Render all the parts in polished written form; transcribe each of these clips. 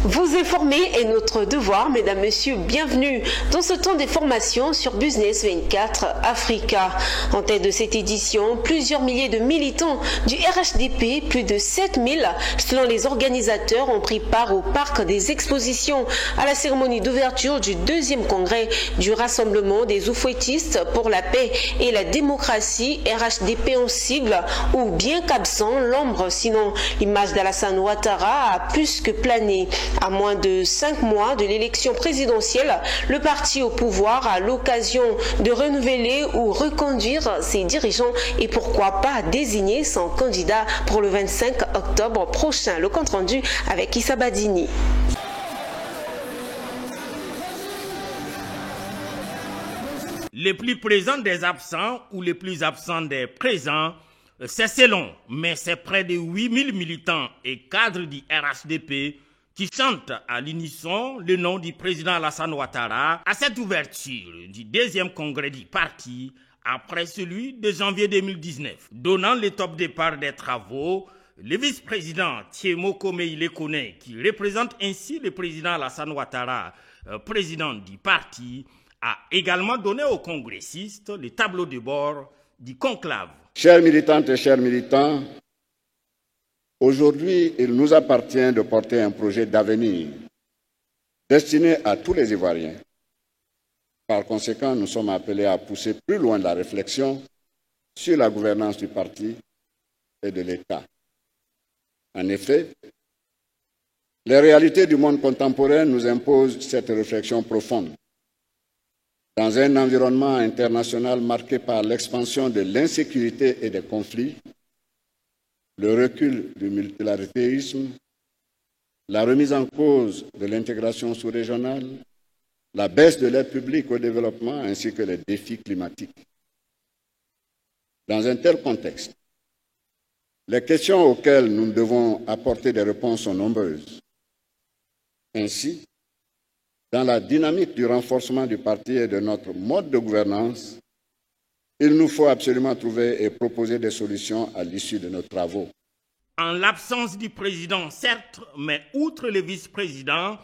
Vous informer est notre devoir, mesdames, messieurs. Bienvenue dans ce temps d'information sur Business 24 Africa. En tête de cette édition, plusieurs milliers de militants du RHDP, plus de 7000 selon les organisateurs, ont pris part au parc des expositions à la cérémonie d'ouverture du 2e congrès du Rassemblement des Oufouettistes pour la paix et la démocratie, RHDP en sigle, ou bien qu'absent, l'ombre, sinon l'image d'Alassane Ouattara a plus que plané. À moins de 5 mois de l'élection présidentielle, le parti au pouvoir a l'occasion de renouveler ou reconduire ses dirigeants et pourquoi pas désigner son candidat pour le 25 octobre prochain. Le compte rendu avec Issa Badini. Les plus présents des absents ou les plus absents des présents, c'est selon, mais c'est près de 8000 militants et cadres du RHDP qui chantent à l'unisson le nom du président Alassane Ouattara à cette ouverture du 2e congrès du parti après celui de janvier 2019. Donnant le top départ des travaux, le vice-président Thiemo Komeïle Kone, qui représente ainsi le président Alassane Ouattara, président du parti, a également donné aux congressistes le tableau de bord du conclave. Chères militantes et chers militants, aujourd'hui, il nous appartient de porter un projet d'avenir destiné à tous les Ivoiriens. Par conséquent, nous sommes appelés à pousser plus loin la réflexion sur la gouvernance du parti et de l'État. En effet, les réalités du monde contemporain nous imposent cette réflexion profonde. Dans un environnement international marqué par l'expansion de l'insécurité et des conflits, le recul du multilatéralisme, la remise en cause de l'intégration sous-régionale, la baisse de l'aide publique au développement ainsi que les défis climatiques. Dans un tel contexte, les questions auxquelles nous devons apporter des réponses sont nombreuses. Ainsi, dans la dynamique du renforcement du parti et de notre mode de gouvernance, il nous faut absolument trouver et proposer des solutions à l'issue de nos travaux. En l'absence du président, certes, mais outre le vice-président,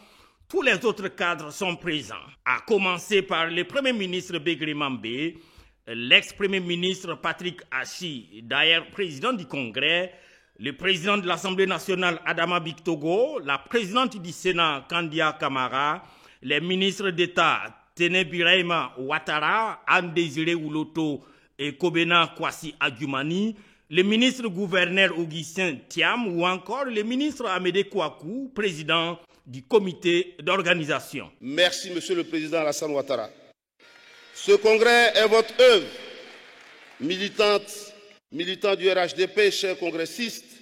tous les autres cadres sont présents, à commencer par le Premier ministre Begré Mambé, l'ex-Premier ministre Patrick Achi, d'ailleurs président du Congrès, le président de l'Assemblée nationale Adama Bictogo, la présidente du Sénat Kandia Kamara, les ministres d'État Tene Birahima Ouattara, Anne-Désiré Ouloto et Kobena Kwasi Adjumani, le ministre gouverneur Augustin Thiam ou encore le ministre Amédée Kouakou, président du comité d'organisation. Merci, Monsieur le Président Alassane Ouattara. Ce congrès est votre œuvre. Militants du RHDP, chers congressistes,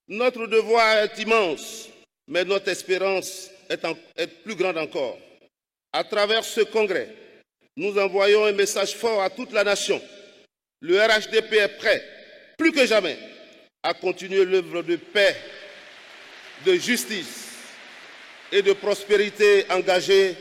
notre devoir est immense, mais notre espérance est plus grande encore. À travers ce congrès, nous envoyons un message fort à toute la nation. Le RHDP est prêt, plus que jamais, à continuer l'œuvre de paix, de justice et de prospérité engagée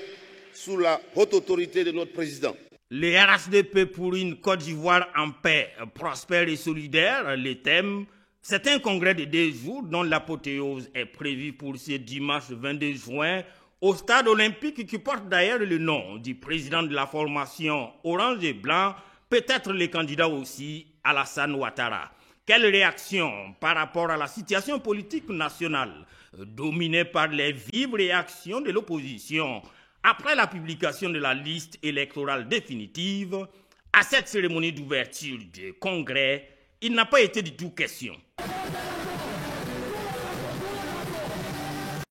sous la haute autorité de notre président. Le RHDP pour une Côte d'Ivoire en paix, prospère et solidaire, le thème, c'est un congrès de 2 jours dont l'apothéose est prévue pour ce dimanche 22 juin au stade olympique qui porte d'ailleurs le nom du président de la formation Orange et Blanc, peut-être le candidat aussi Alassane Ouattara. Quelle réaction par rapport à la situation politique nationale dominée par les vives réactions de l'opposition après la publication de la liste électorale définitive? À cette cérémonie d'ouverture du congrès, il n'a pas été du tout question.